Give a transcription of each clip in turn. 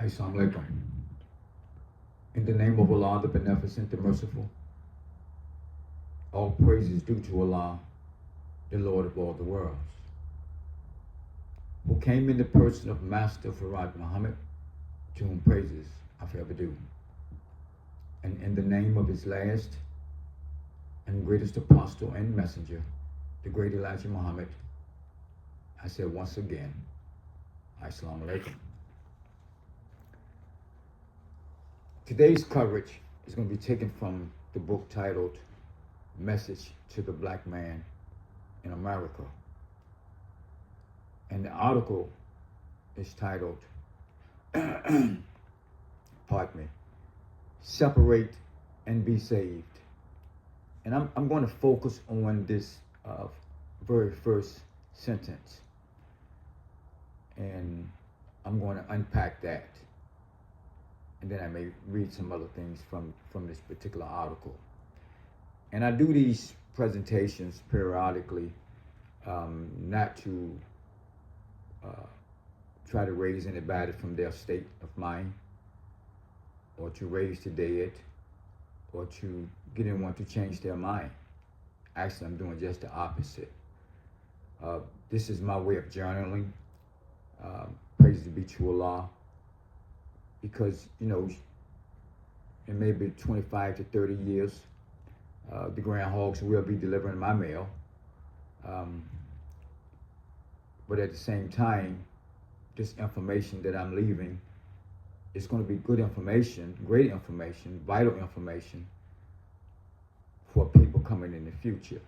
Assalamu alaikum. In the name of Allah, the Beneficent, the Merciful, all praise is due to Allah, the Lord of all the worlds, who came in the person of Master Farad Muhammad, to whom praises I forever do. And in the name of his last and greatest apostle and messenger, the great Elijah Muhammad, I said once again, Assalamu alaikum. Today's coverage is going to be taken from the book titled Message to the Black Man in America. And the article is titled, pardon me, Separate and Be Saved. And I'm going to focus on this very first sentence. And I'm going to unpack that. And then I may read some other things from this particular article. And I do these presentations periodically, not to try to raise anybody from their state of mind, or to raise the dead, or to get anyone to change their mind. Actually, I'm doing just the opposite. This is my way of journaling. Praise be to Allah. Because, you know, in maybe 25 to 30 years, the groundhogs will be delivering my mail. But at the same time, this information that I'm leaving is going to be good information, great information, vital information for people coming in the future.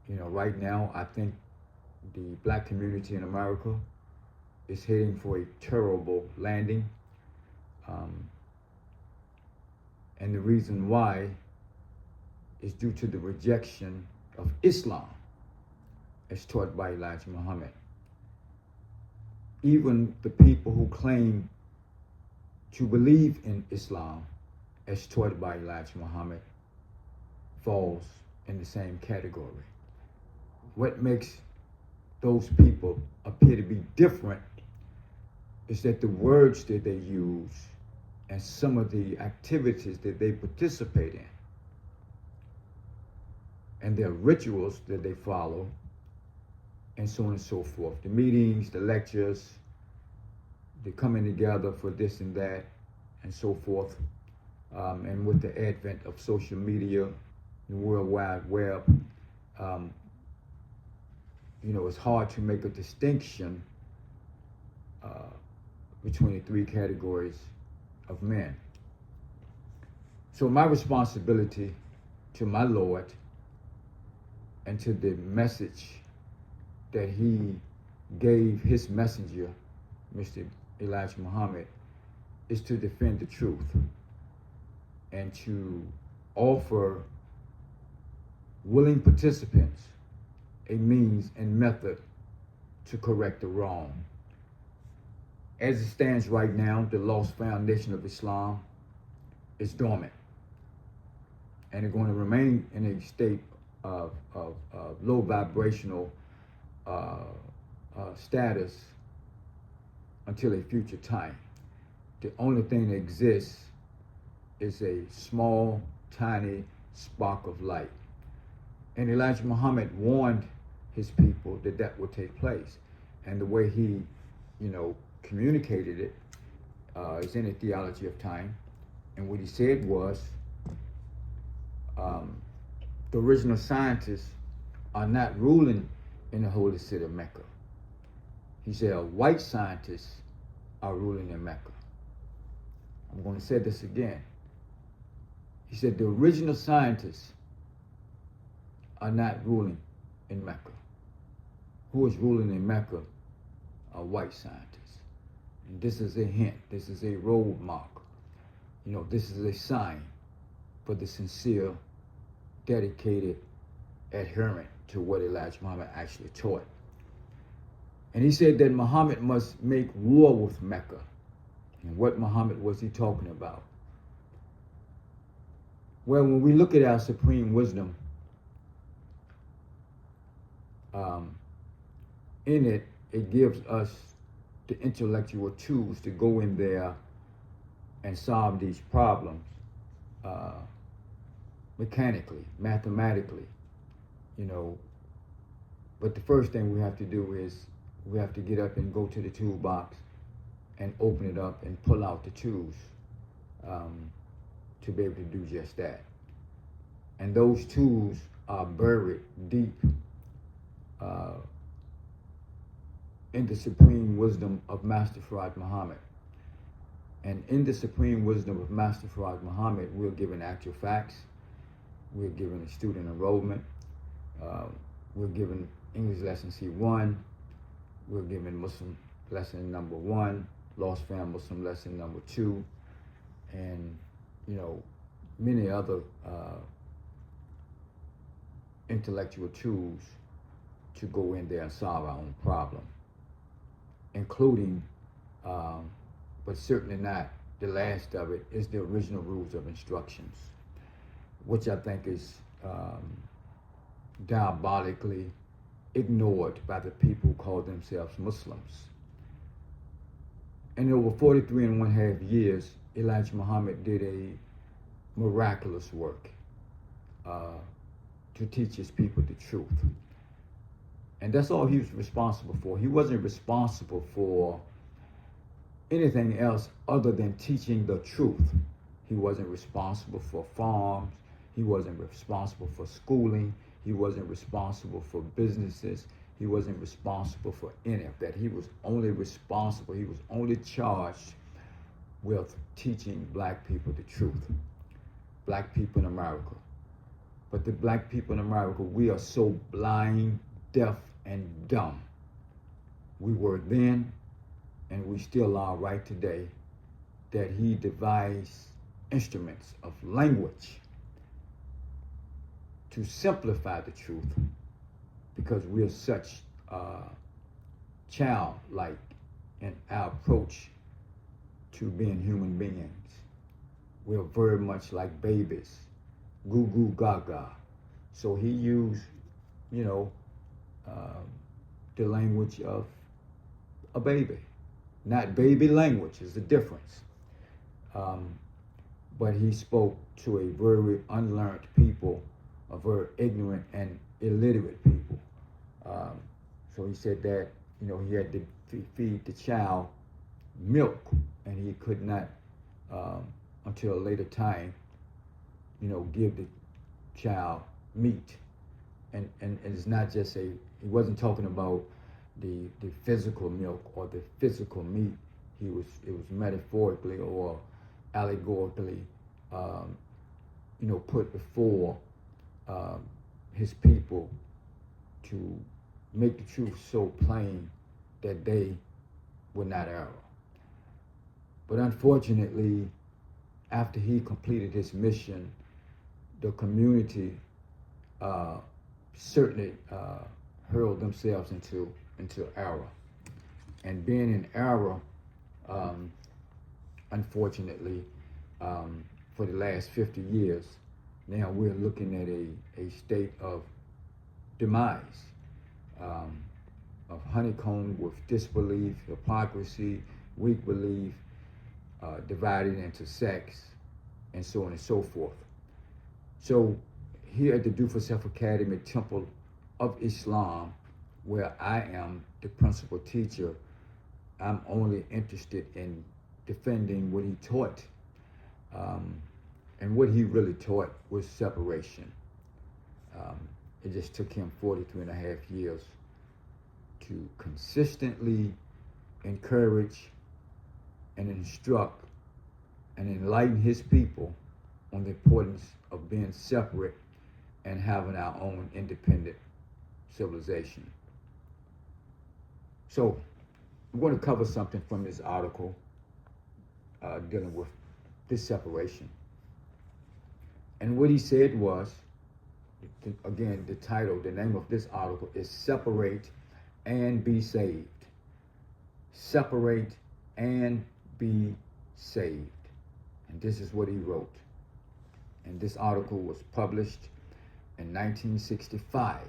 You know, right now, I think the black community in America is heading for a terrible landing. And the reason why is due to the rejection of Islam as taught by Elijah Muhammad. Even the people who claim to believe in Islam as taught by Elijah Muhammad falls in the same category. What makes those people appear to be different is that the words that they use and some of the activities that they participate in and their rituals that they follow, and so on and so forth. The meetings, the lectures, the coming together for this and that, and so forth. And with the advent of social media, the World Wide Web, you know, it's hard to make a distinction between the three categories of men. So my responsibility to my Lord and to the message that he gave his messenger, Mr. Elijah Muhammad, is to defend the truth and to offer willing participants a means and method to correct the wrong. As it stands right now, the lost foundation of Islam is dormant, and it's going to remain in a state of low vibrational status until a future time. The only thing that exists is a small, tiny spark of light. And Elijah Muhammad warned his people that that would take place. And the way he, you know, communicated it is in the theology of time. And what he said was, the original scientists are not ruling in the holy city of Mecca. He said white scientists are ruling in Mecca. I'm going to say this again. He said the original scientists are not ruling in Mecca. Who is ruling in Mecca are white scientists. And this is a hint, this is a road mark. You know, this is a sign for the sincere, dedicated adherent to what Elijah Muhammad actually taught. And he said that Muhammad must make war with Mecca. And what Muhammad was he talking about? Well, when we look at our supreme wisdom, in it gives us the intellectual tools to go in there and solve these problems mechanically, mathematically, you know. But the first thing we have to do is we have to get up and go to the toolbox and open it up and pull out the tools to be able to do just that. And those tools are buried deep in the supreme wisdom of Master Farad Muhammad. And in the supreme wisdom of Master Farad Muhammad, we're given actual facts, we're given student enrollment, we're given English lesson C1, we're given Muslim lesson number 1, Lost Fam Muslim lesson number 2, and you know, many other intellectual tools to go in there and solve our own problem, including, but certainly not the last of it, is the original rules of instructions, which I think is diabolically ignored by the people who call themselves Muslims. And over 43 and 1/2 years, Elijah Muhammad did a miraculous work to teach his people the truth. And that's all he was responsible for. He wasn't responsible for anything else other than teaching the truth. He wasn't responsible for farms. He wasn't responsible for schooling. He wasn't responsible for businesses. He wasn't responsible for any of that. He was only responsible, he was only charged with teaching black people the truth. Black people in America. But the black people in America, we are so blind, deaf, and dumb. We were then, and we still are right today, that he devised instruments of language to simplify the truth, because we are such childlike in our approach to being human beings. We are very much like babies, goo goo gaga. So he used, you know, the language of a baby. Not baby language, is the difference. But he spoke to a very unlearned people, a very ignorant and illiterate people. So he said that, you know, he had to feed the child milk, and he could not, until a later time, you know, give the child meat. And it's not just he wasn't talking about the physical milk or the physical meat. It was metaphorically or allegorically, you know, put before his people to make the truth so plain that they would not err. But unfortunately, after he completed his mission, the community certainly hurled themselves into error. And being in error, unfortunately, for the last 50 years, now we're looking at a state of demise, of honeycomb with disbelief, hypocrisy, weak belief, divided into sects, and so on and so forth. So here at the Do for Self Academy Temple of Islam, where I am the principal teacher, I'm only interested in defending what he taught. And what he really taught was separation. It just took him 43.5 years to consistently encourage and instruct and enlighten his people on the importance of being separate and having our own independent civilization. So I'm going to cover something from this article dealing with this separation. And what he said was, again, the title, the name of this article is Separate and Be Saved. Separate and Be Saved. And this is what he wrote. And this article was published in 1965,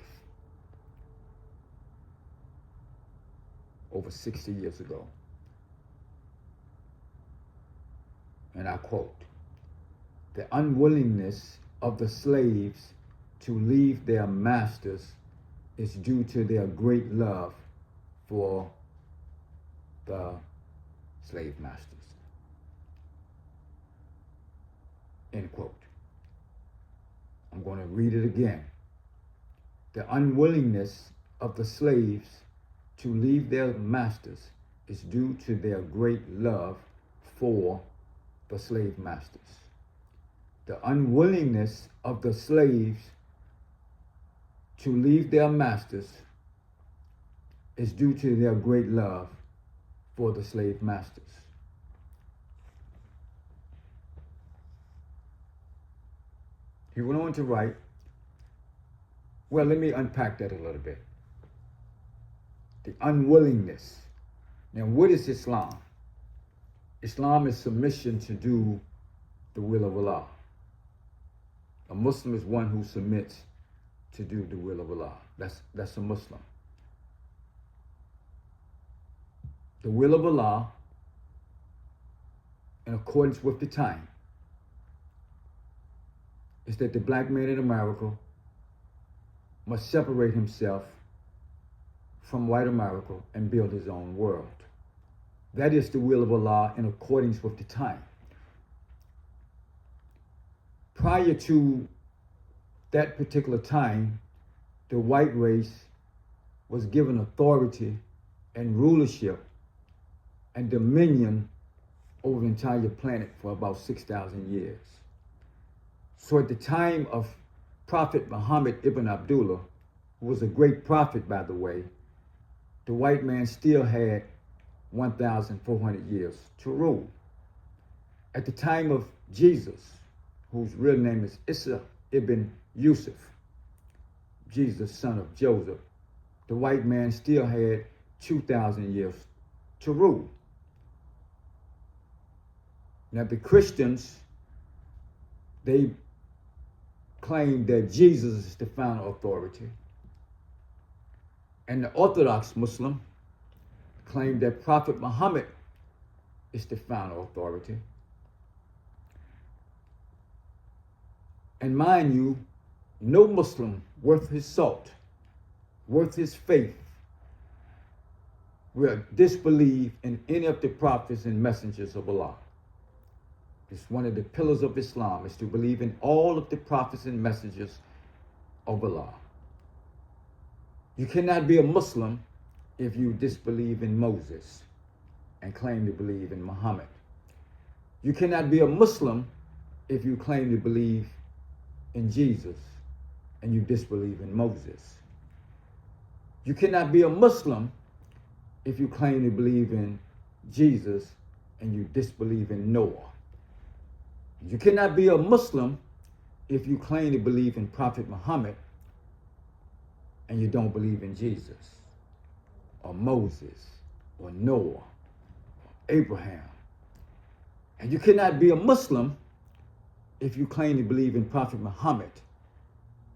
over 60 years ago. and I quote, "The unwillingness of the slaves to leave their masters is due to their great love for the slave masters." End quote. I'm going to read it again. "The unwillingness of the slaves to leave their masters is due to their great love for the slave masters." The unwillingness of the slaves to leave their masters is due to their great love for the slave masters. He went on to write, well, let me unpack that a little bit. The unwillingness. Now, what is Islam? Islam is submission to do the will of Allah. A Muslim is one who submits to do the will of Allah. That's a Muslim. The will of Allah, in accordance with the time, is that the black man in America must separate himself from white America and build his own world. That is the will of Allah in accordance with the time. Prior to that particular time, the white race was given authority and rulership and dominion over the entire planet for about 6,000 years. So at the time of Prophet Muhammad ibn Abdullah, who was a great prophet, by the way, the white man still had 1,400 years to rule. At the time of Jesus, whose real name is Isa ibn Yusuf, Jesus, son of Joseph, the white man still had 2,000 years to rule. Now the Christians, they claim that Jesus is the final authority. And the Orthodox Muslim claim that Prophet Muhammad is the final authority. And mind you, no Muslim worth his salt, worth his faith, will disbelieve in any of the prophets and messengers of Allah. It's one of the pillars of Islam, is to believe in all of the prophets and messengers of Allah. You cannot be a Muslim if you disbelieve in Moses and claim to believe in Muhammad. You cannot be a Muslim if you claim to believe in Jesus and you disbelieve in Moses. You cannot be a Muslim if you claim to believe in Jesus and you disbelieve in Noah. You cannot be a Muslim if you claim to believe in Prophet Muhammad and you don't believe in Jesus or Moses or Noah or Abraham. And you cannot be a Muslim if you claim to believe in Prophet Muhammad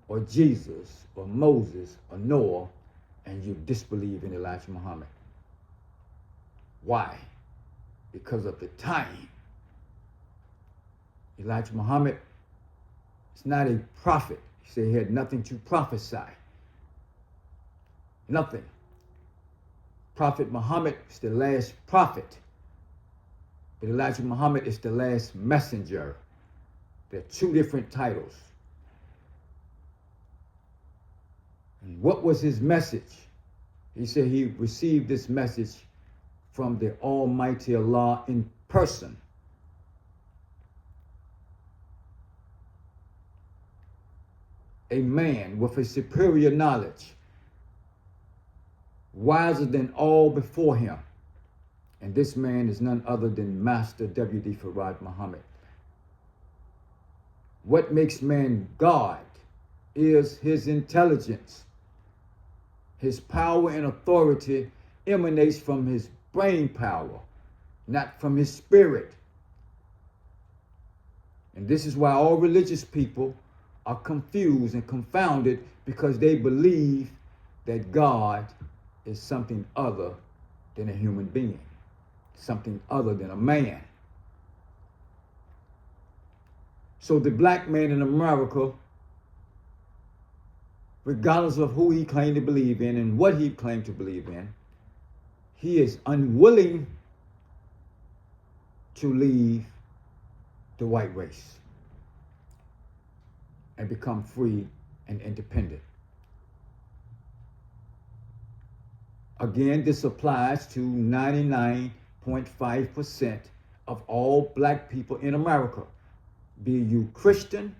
or Jesus or Moses or Noah and you disbelieve in Elijah Muhammad. Why? Because of the time. Elijah Muhammad is not a prophet. He said he had nothing to prophesy. Nothing. Prophet Muhammad is the last prophet, but Elijah Muhammad is the last messenger. There are two different titles. And what was his message? He said he received this message from the Almighty Allah in person. A man with a superior knowledge, wiser than all before him. And this man is none other than Master W.D. Farad Muhammad. What makes man God is his intelligence. His power and authority emanates from his brain power, not from his spirit. And this is why all religious people are confused and confounded, because they believe that God is something other than a human being, something other than a man. So the black man in America, regardless of who he claimed to believe in and what he claimed to believe in, he is unwilling to leave the white race and become free and independent. Again, this applies to 99.5% of all black people in America, be you Christian,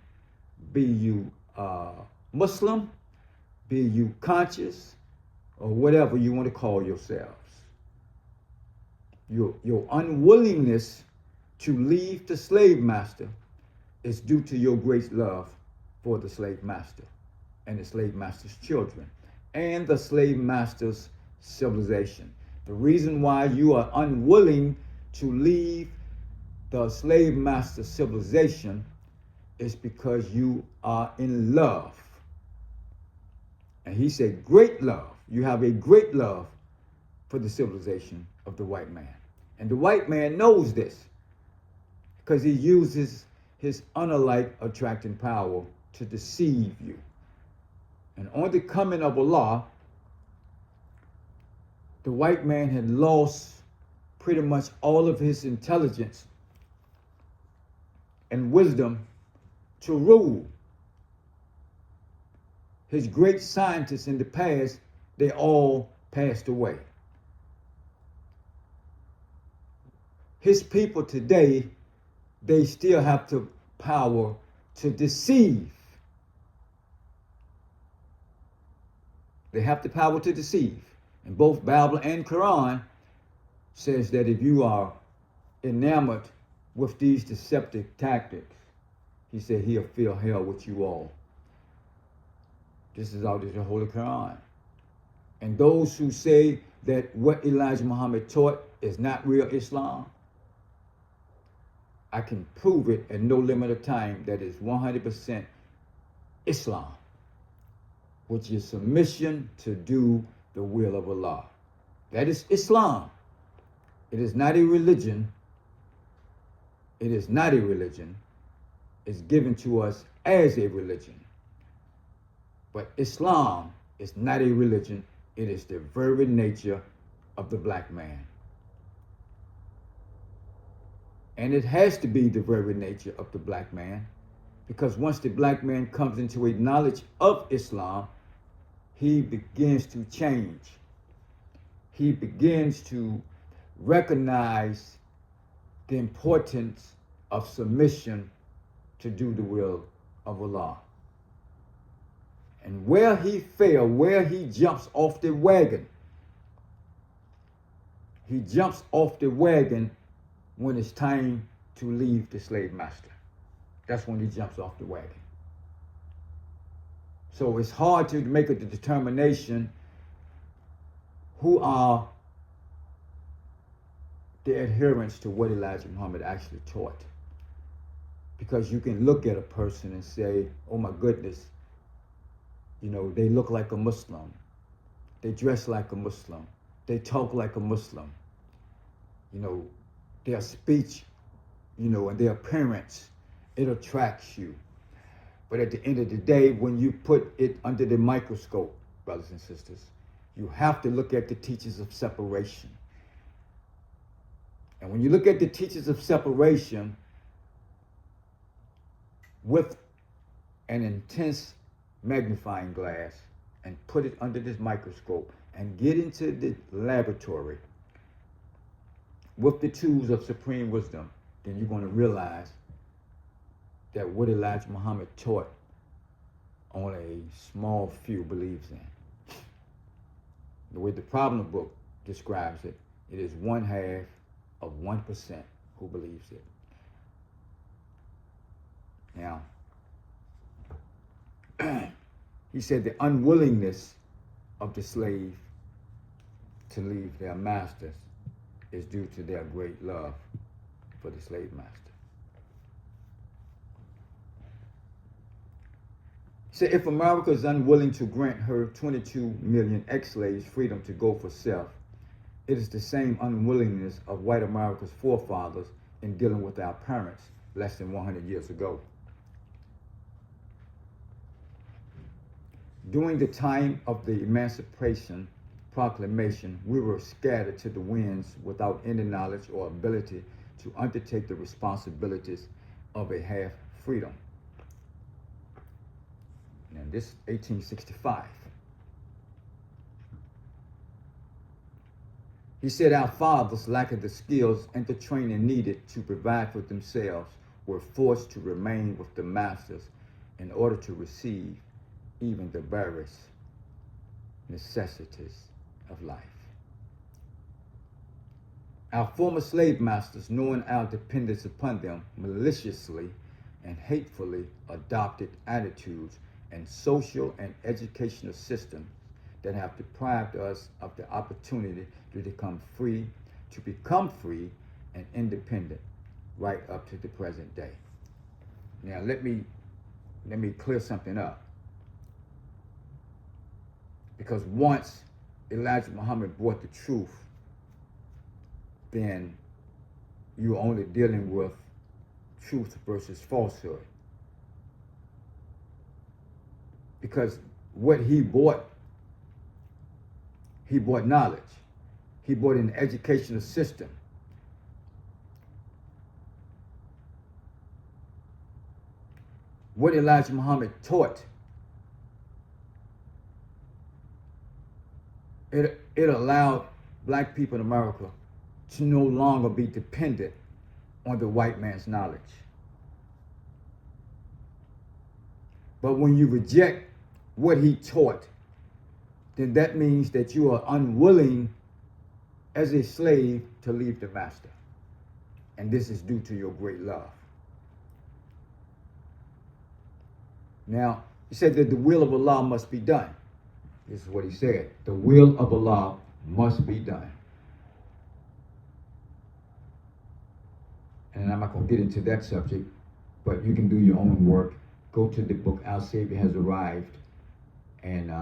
be you Muslim, be you conscious, or whatever you want to call yourselves. Your unwillingness to leave the slave master is due to your great love for the slave master and the slave master's children and the slave master's civilization. The reason why you are unwilling to leave the slave master civilization is because you are in love. And he said, great love. You have a great love for the civilization of the white man. And the white man knows this because he uses his honor-like attracting power to deceive you. And on the coming of Allah, the white man had lost pretty much all of his intelligence and wisdom to rule. His great scientists in the past, they all passed away. His people today, they still have the power to deceive. They have the power to deceive. And both Bible and Quran says that if you are enamored with these deceptive tactics, he said he'll fill hell with you all. This is out of the Holy Quran. And those who say that what Elijah Muhammad taught is not real Islam, I can prove it at no limit of time that is 100% Islam, which is submission to do the will of Allah. That is Islam. It is not a religion. It is not a religion. It's given to us as a religion. But Islam is not a religion. It is the very nature of the black man. And it has to be the very nature of the black man, because once the black man comes into a knowledge of Islam, he begins to change. He begins to recognize the importance of submission to do the will of Allah. And where he fails, where he jumps off the wagon, he jumps off the wagon when it's time to leave the slave master. That's when he jumps off the wagon. So it's hard to make a determination who are the adherents to what Elijah Muhammad actually taught. Because you can look at a person and say, oh my goodness, you know, they look like a Muslim. They dress like a Muslim. They talk like a Muslim. You know, their speech, you know, and their appearance, it attracts you. But at the end of the day, when you put it under the microscope, brothers and sisters, you have to look at the teachings of separation. And when you look at the teachings of separation with an intense magnifying glass and put it under this microscope and get into the laboratory with the tools of supreme wisdom, then you're going to realize that what Elijah Muhammad taught, only a small few believes in. The way the problem book describes it, it is 1/2 of 1% who believes it. Now, he said the unwillingness of the slave to leave their masters is due to their great love for the slave master. He said if America is unwilling to grant her 22 million ex-slaves freedom to go for self, it is the same unwillingness of white America's forefathers in dealing with our parents less than 100 years ago. During the time of the Emancipation Proclamation, we were scattered to the winds without any knowledge or ability to undertake the responsibilities of a half freedom. And this 1865. He said our fathers, lacking the skills and the training needed to provide for themselves, were forced to remain with the masters in order to receive even the barest necessities of life. Our former slave masters, knowing our dependence upon them, maliciously and hatefully adopted attitudes and social and educational systems that have deprived us of the opportunity to become free and independent right up to the present day. Now let me clear something up. Because once Elijah Muhammad brought the truth, then you're only dealing with truth versus falsehood. Because what he brought knowledge. He brought an educational system. What Elijah Muhammad taught, it allowed black people in America to no longer be dependent on the white man's knowledge. But when you reject what he taught, then that means that you are unwilling as a slave to leave the master. And this is due to your great love. Now, he said that the will of Allah must be done. This is what he said. The will of Allah must be done. And I'm not going to get into that subject, but you can do your own work. Go to the book, Our Savior Has Arrived, and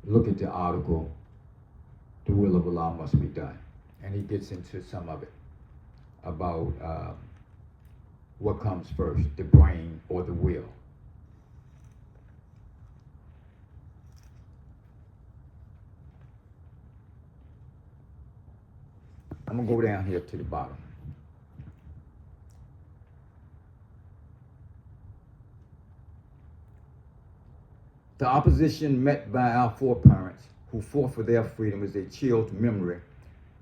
look at the article, The Will of Allah Must Be Done. And he gets into some of it about what comes first, the brain or the will. I'm going to go down here to the bottom. The opposition met by our foreparents, who fought for their freedom, is a chilled memory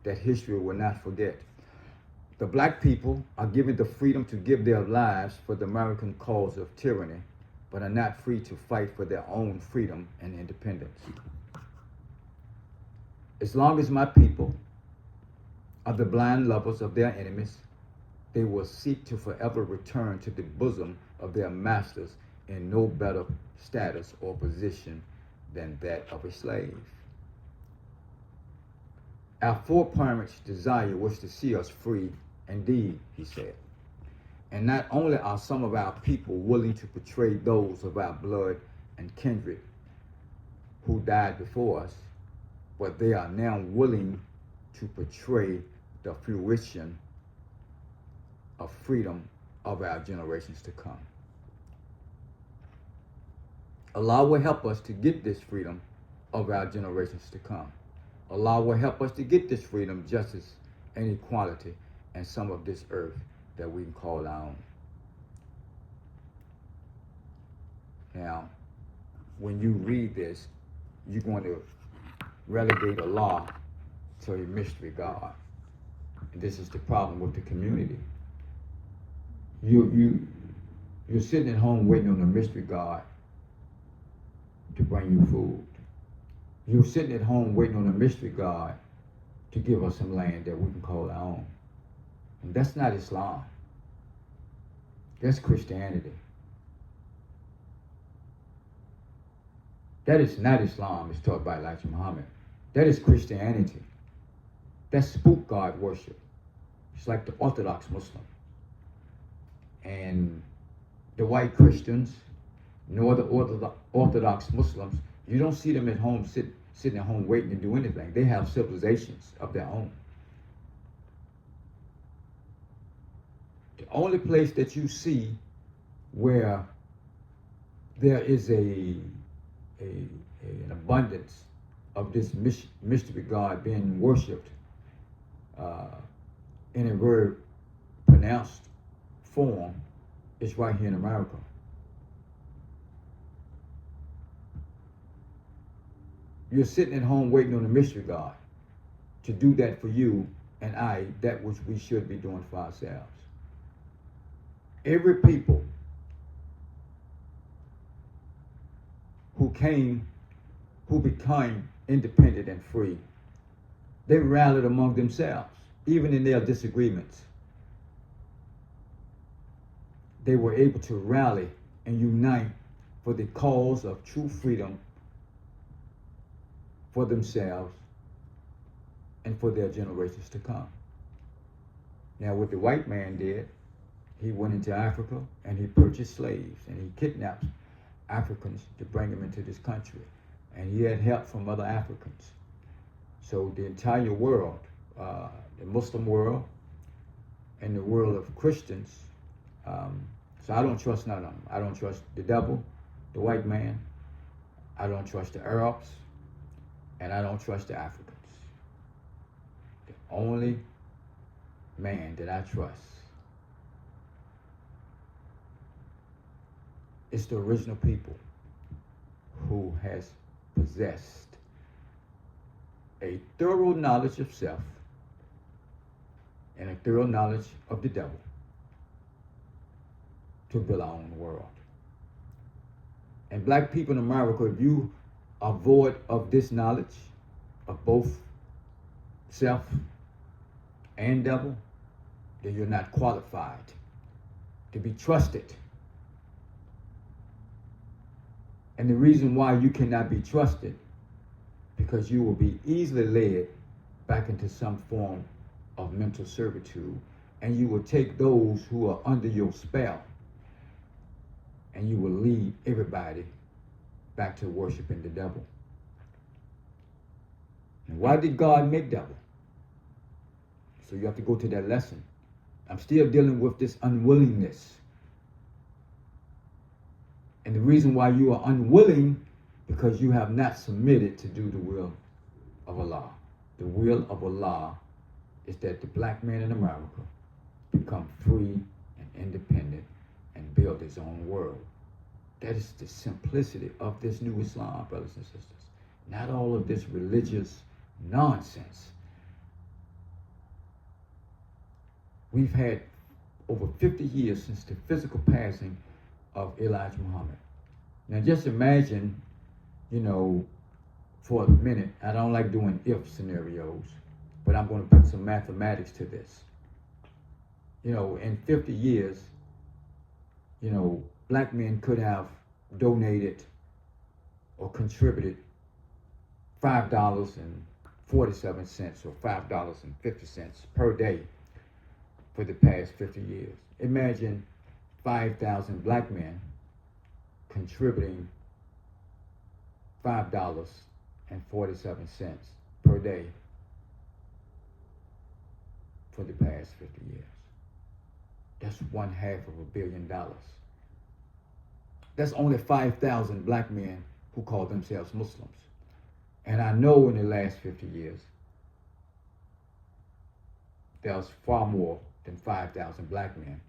that history will not forget. The black people are given the freedom to give their lives for the American cause of tyranny, but are not free to fight for their own freedom and independence. As long as my people are the blind lovers of their enemies, they will seek to forever return to the bosom of their masters in no better status or position than that of a slave. Our foreparents' desire was to see us free indeed, he said. And not only are some of our people willing to betray those of our blood and kindred who died before us, but they are now willing to portray the fruition of freedom of our generations to come. Allah will help us to get this freedom of our generations to come. Allah will help us to get this freedom, justice, and equality, and some of this earth that we can call our own. Now, when you read this, you're going to relegate Allah to a mystery God. And this is the problem with the community. You're sitting at home waiting on a mystery God to bring you food. You're sitting at home waiting on a mystery God to give us some land that we can call our own. And that's not Islam. That's Christianity. That is not Islam, as taught by Elijah Muhammad. That is Christianity. That's spook God worship. It's like the Orthodox Muslim. And the white Christians, nor the Orthodox Muslims, you don't see them at home sitting at home waiting to do anything. They have civilizations of their own. The only place that you see where there is a an abundance of this mystery God being worshipped in a very pronounced form is right here in America. You're sitting at home waiting on the mystery God to do that for you and I, that which we should be doing for ourselves. Every people who became independent and free, they rallied among themselves, even in their disagreements. They were able to rally and unite for the cause of true freedom for themselves and for their generations to come. Now, what the white man did, he went into Africa and he purchased slaves and he kidnapped Africans to bring them into this country. And he had help from other Africans. So the entire world, the Muslim world and the world of Christians, so I don't trust none of them. I don't trust the devil, the white man. I don't trust the Arabs, and I don't trust the Africans. The only man that I trust is the original people who has possessed a thorough knowledge of self and a thorough knowledge of the devil to build our own world. And black people in America, if you are void of this knowledge of both self and devil, then you're not qualified to be trusted. And the reason why you cannot be trusted, because you will be easily led back into some form of mental servitude, and you will take those who are under your spell and you will lead everybody back to worshiping the devil. And why did God make devil? So you have to go to that lesson. I'm still dealing with this unwillingness. And the reason why you are unwilling, because you have not submitted to do the will of Allah. The will of Allah is that the black man in America become free and independent and build his own world. That is the simplicity of this new Islam, brothers and sisters. Not all of this religious nonsense. We've had over 50 years since the physical passing of Elijah Muhammad. Now just imagine, for a minute, I don't like doing if scenarios, but I'm going to put some mathematics to this. In 50 years, black men could have donated or contributed $5.47 or $5.50 per day for the past 50 years. Imagine 5,000 black men contributing $5.47 per day for the past 50 years. That's $1/2 $1 billion. That's only 5,000 black men who call themselves Muslims. And I know in the last 50 years, there's far more than 5,000 black men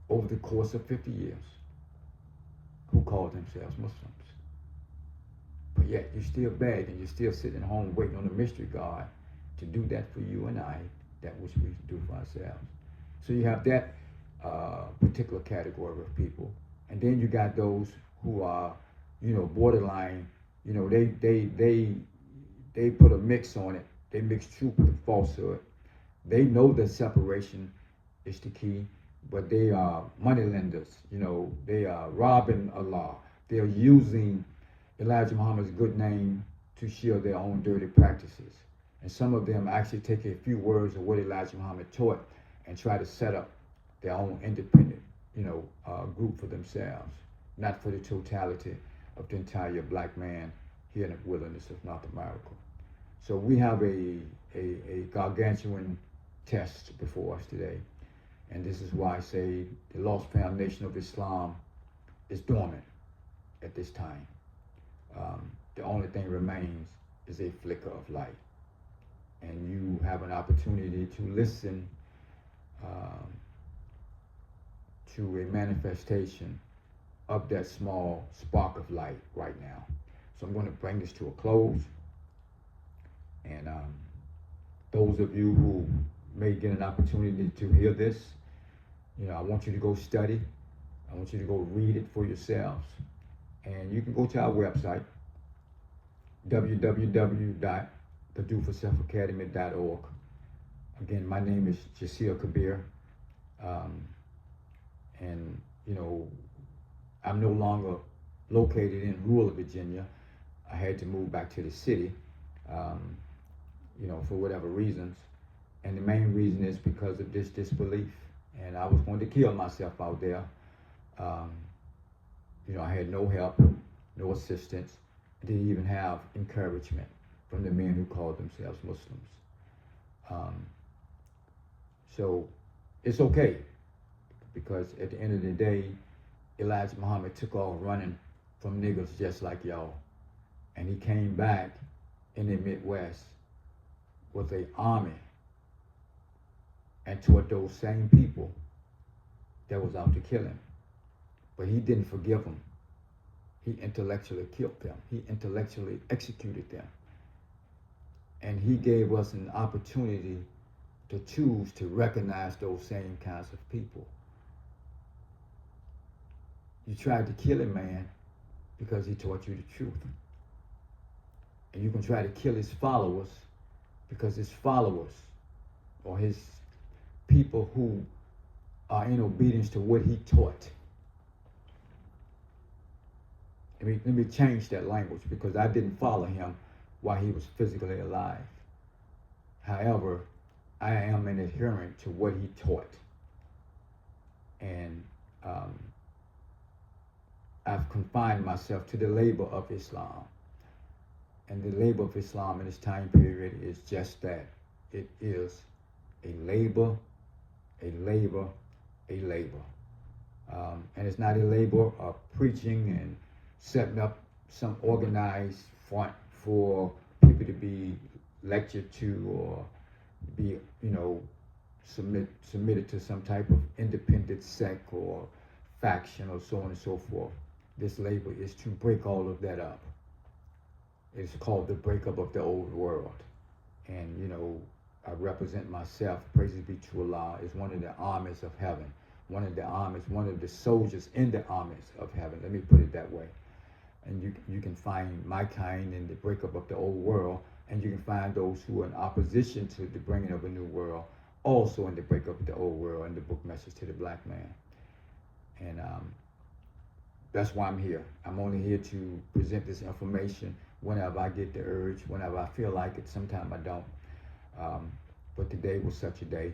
over the course of 50 years who call themselves Muslims. But yet you're still begging, you're still sitting home waiting on the mystery God to do that for you and I, that which we do for ourselves. So you have that particular category of people. And then you got those who are, borderline, they put a mix on it. They mix truth with falsehood. They know that separation is the key, but they are money lenders. They are robbing Allah. They're using Elijah Muhammad's good name to shield their own dirty practices. And some of them actually take a few words of what Elijah Muhammad taught and try to set up their own independent, group for themselves, not for the totality of the entire black man here in the wilderness of North America. So we have a gargantuan test before us today. And this is why I say the lost foundation of Islam is dormant. at this time. The only thing remains is a flicker of light. And you have an opportunity to listen to a manifestation of that small spark of light right now. So I'm going to bring this to a close. And those of you who may get an opportunity to hear this, I want you to go study. I want you to go read it for yourselves. And you can go to our website, www.thedoforselfacademy.org. Again, my name is Jasir Khabir. And, I'm no longer located in rural Virginia. I had to move back to the city, for whatever reasons. And the main reason is because of this disbelief. And I was going to kill myself out there. I had no help, no assistance. I didn't even have encouragement from the men who called themselves Muslims. So it's okay, because at the end of the day, Elijah Muhammad took off running from niggas just like y'all. And he came back in the Midwest with an army and toward those same people that was out to kill him. But he didn't forgive them. He intellectually killed them. He intellectually executed them. And he gave us an opportunity to choose to recognize those same kinds of people. You tried to kill a man because he taught you the truth. And you can try to kill his followers because his followers, or his people who are in obedience to what he taught. Let me change that language, because I didn't follow him while he was physically alive. However, I am an adherent to what he taught. And I've confined myself to the labor of Islam. And the labor of Islam in this time period is just that. It is a labor, a labor, a labor. And it's not a labor of preaching and setting up some organized front for people to be lectured to, or be, submitted to some type of independent sect or faction or so on and so forth. This labor is to break all of that up. It's called the breakup of the old world. And, I represent myself, praises be to Allah, as one of the armies of heaven. One of the soldiers in the armies of heaven. Let me put it that way. And you can find my kind in the breakup of the old world, and you can find those who are in opposition to the bringing of a new world, also in the breakup of the old world, in the book Message to the Black Man. And that's why I'm here. I'm only here to present this information whenever I get the urge, whenever I feel like it. Sometimes I don't. But today was such a day.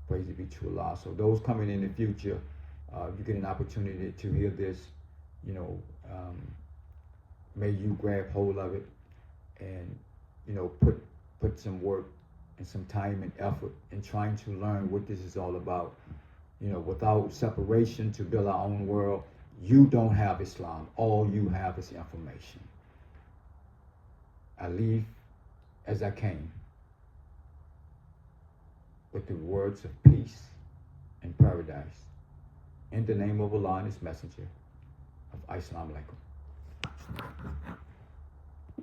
Praise be to Allah. So those coming in the future, you get an opportunity to hear this, may you grab hold of it and, put some work and some time and effort in trying to learn what this is all about. Without separation to build our own world, you don't have Islam. All you have is information. I leave as I came, with the words of peace and paradise. In the name of Allah and His Messenger of Islam Alaikum.